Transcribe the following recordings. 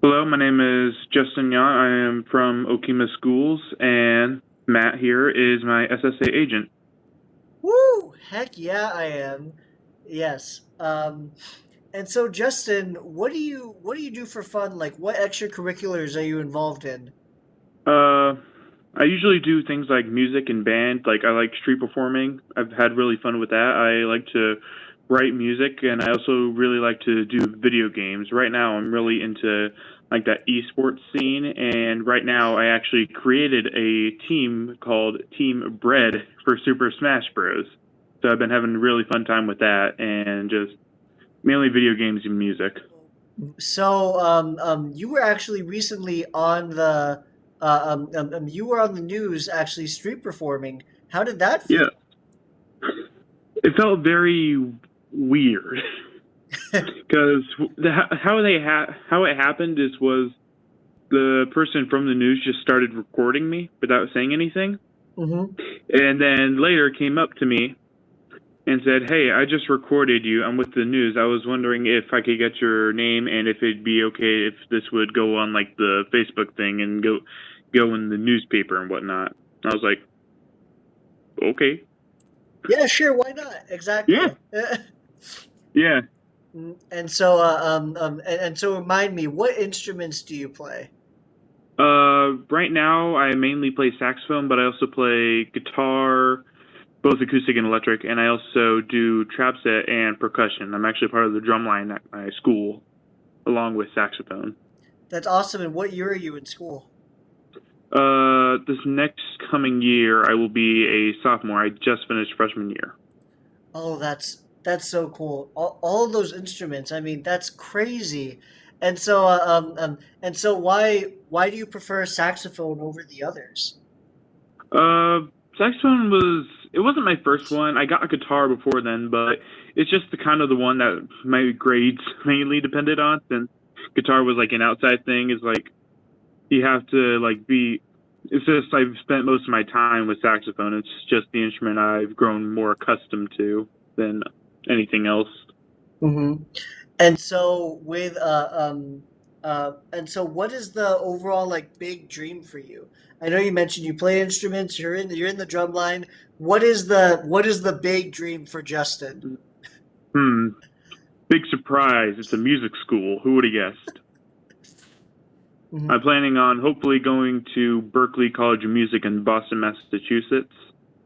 Hello, my name is Justin Yacht. I am from Okemah Schools, and Matt here is my SSA agent. Woo! Heck yeah, I am. Yes. And so Justin, what do you do for fun? Like, what extracurriculars are you involved in? Uh, I usually do things like music and band. Like I like street performing. I've had really fun with that. I like to write music, and I also really like to do video games. Right now, I'm really into like that esports scene, and right now I actually created a team called Team Bread for Super Smash Bros. So I've been having a really fun time with that, and just mainly video games and music. So, you were actually recently on you were on the news actually street performing. How did that feel? Yeah, it felt very weird because how it happened was the person from the news just started recording me without saying anything, Mm-hmm. and then later came up to me and said, "Hey, I just recorded you. I'm with the news. I was wondering if I could get your name and if it'd be okay if this would go on like the Facebook thing and go in the newspaper and whatnot." I was like, "Okay, Yeah, sure, why not? yeah, Exactly. yeah." And so remind me, what instruments do you play? Right now I mainly play saxophone, but I also play guitar, both acoustic and electric, and I also do trap set and percussion. I'm actually part of the drum line at my school, along with saxophone. That's awesome. And what year are you in school? This next coming year, I will be a sophomore. I just finished freshman year. Oh, that's so cool. All of those instruments. I mean, that's crazy. And so why do you prefer saxophone over the others? Uh, Saxophone it wasn't my first one. I got a guitar before then, but it's just the kind of the one that my grades mainly depended on. Since guitar was like an outside thing, is like you have to like be. It's just I've spent most of my time with saxophone. It's just the instrument I've grown more accustomed to than anything else. Hmm. And so and so what is the overall like big dream for you? I know you mentioned you play instruments. You're in the drum line. What is the big dream for Justin? Hmm. Big surprise. It's a music school. Who would have guessed? I'm Hmm. planning on hopefully going to Berklee College of Music in Boston, Massachusetts,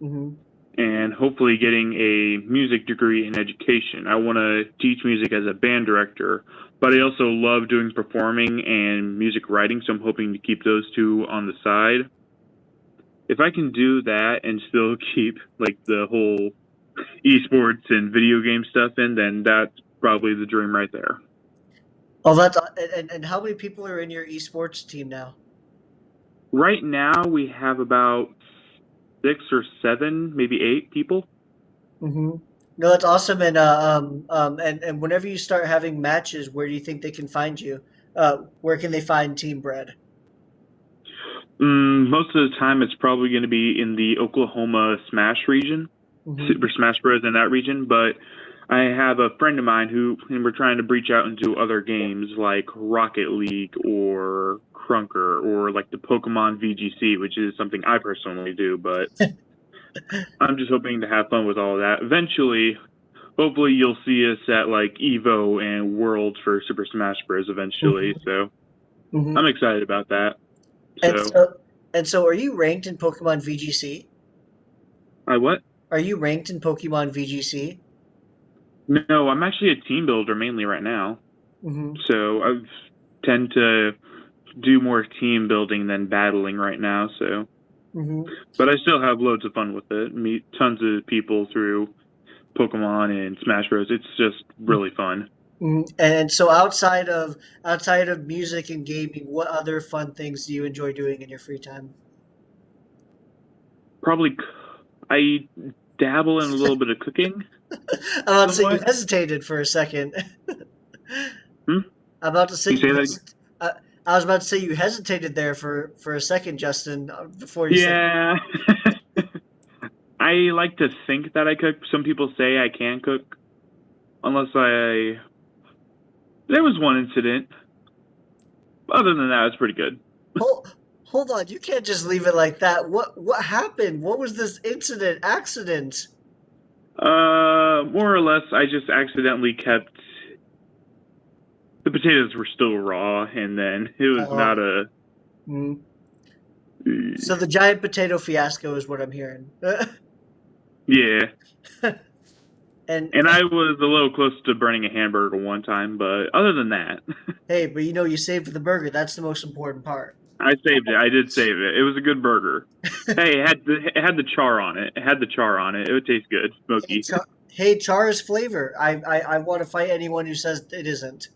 Hmm. and hopefully getting a music degree in education. I want to teach music as a band director, but I also love doing performing and music writing, so I'm hoping to keep those two on the side. If I can do that and still keep like the whole esports and video game stuff in, then that's probably the dream right there. Oh, and how many people are in your esports team now? Right now, we have about 6 or 7, maybe 8 people. Hmm. No, that's awesome. And whenever you start having matches, where do you think they can find you? Where can they find Team Bread? Most of the time, it's probably going to be in the Oklahoma Smash region, Hmm. Super Smash Bros. In that region. But I have a friend of mine and we're trying to breach out into other games like Rocket League or Crunker or like the Pokemon VGC, which is something I personally do. But I'm just hoping to have fun with all of that. Eventually, hopefully, you'll see us at like Evo and Worlds for Super Smash Bros. Eventually. Hmm. So I'm Hmm. excited about that. And So so, and so, are you ranked in Pokemon VGC? I what? Are you ranked in Pokemon VGC? No, I'm actually a team builder mainly right now. Hmm. So I tend to do more team building than battling right now. So, Hmm. but I still have loads of fun with it. Meet tons of people through Pokemon and Smash Bros. It's just really fun. And so outside of music and gaming, what other fun things do you enjoy doing in your free time? Probably I dabble in a little bit of cooking I'm about to say you somewhat. hesitated for a second. Hmm? I'm about to say Can you you say that again? hes- I was about to say you hesitated there for a second, Justin, before you said. Yeah. I like to think that I cook. Some people say I can cook, unless I. There was one incident. Other than that, it's pretty good. Hold on, you can't just leave it like that. What happened? What was this accident? More or less, I just accidentally kept the potatoes were still raw, and then it was not Uh, a. mm. So the giant potato fiasco is what I'm hearing. Yeah, and and I was a little close to burning a hamburger one time, but other than that, hey, but you saved the burger. That's the most important part. I saved it. I did save it. It was a good burger. Hey, it had the char on it. It had the char on it. It would taste good, Hey, smoky. char is flavor. I want to fight anyone who says it isn't.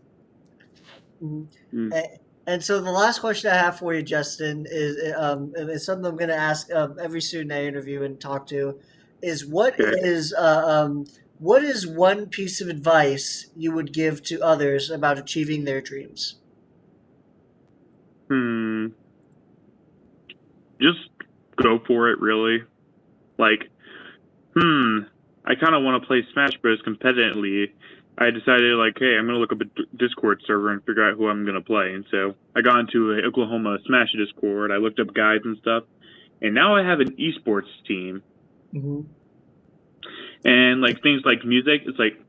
Mhm. Mm, And so the last question I have for you, Justin, is something I'm going to ask every student I interview and talk to, is okay. what is one piece of advice you would give to others about achieving their dreams? Hmm. Just go for it, really. Like, I kind of want to play Smash Bros. Competitively. I decided, like, hey, I'm going to look up a Discord server and figure out who I'm going to play. And so I got into a Oklahoma Smash Discord. I looked up guides and stuff. And now I have an esports team. Mm-hmm. And, like, things like music, it's like,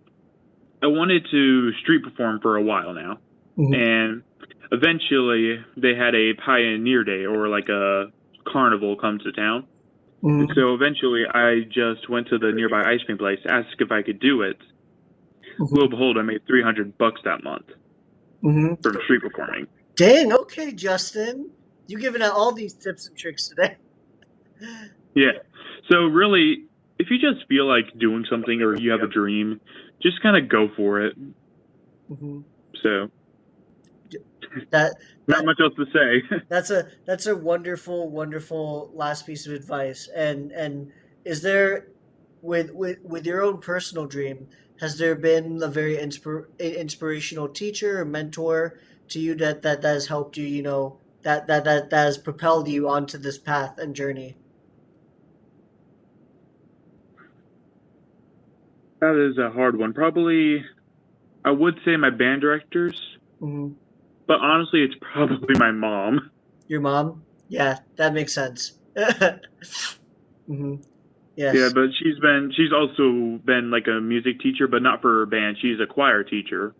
I wanted to street perform for a while now. Mm-hmm. And eventually they had a Pioneer Day or, like, a carnival come to town. And Mm-hmm. so eventually I just went to the nearby ice cream place, asked if I could do it. Lo Mm-hmm. and behold, I made $300 that month Mm-hmm. from street performing. Dang, okay, Justin. You giving out all these tips and tricks today. Yeah. So really, if you just feel like doing something or you have a dream, just kind of go for it. Mm-hmm. So That not that much else to say. that's a wonderful last piece of advice. And is there with your own personal dream, has there been a very inspirational teacher or mentor to you that has helped you, that has propelled you onto this path and journey? That is a hard one. Probably, I would say my band directors, Hmm. but honestly, it's probably my mom. Your mom? Yeah, that makes sense. Hmm. Yeah, Yes. but she's also been like a music teacher, but not for her band. She's a choir teacher,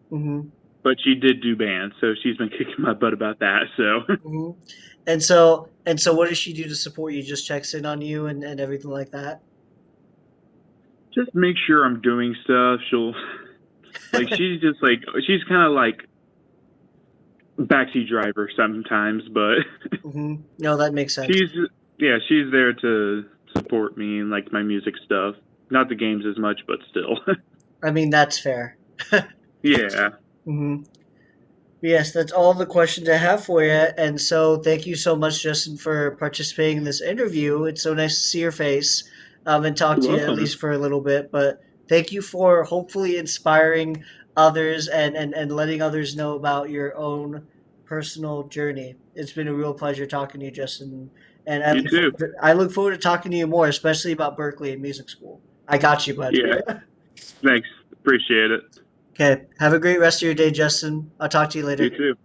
Hmm. but she did do band, so she's been kicking my butt about that. So Hmm. And so what does she do to support you? Just checks in on you and everything like that? just make sure I'm doing stuff. She'll like she's kind of like backseat driver sometimes, but Hmm. No, that makes sense. she's she's there to support me and like my music stuff. Not the games as much, but still. I mean, that's fair. Yeah, Hmm. Yes, that's all the questions I have for you. And so, thank you so much, Justin, for participating in this interview. It's so nice to see your face and talk you're to you at welcome. least for a little bit. But thank you for hopefully inspiring others and letting others know about your own personal journey. It's been a real pleasure talking to you, Justin. And You too. I look forward to talking to you more, especially about Berkeley and music school. I got you, bud. Yeah, thanks. Appreciate it. Okay. Have a great rest of your day, Justin. I'll talk to you You later. too.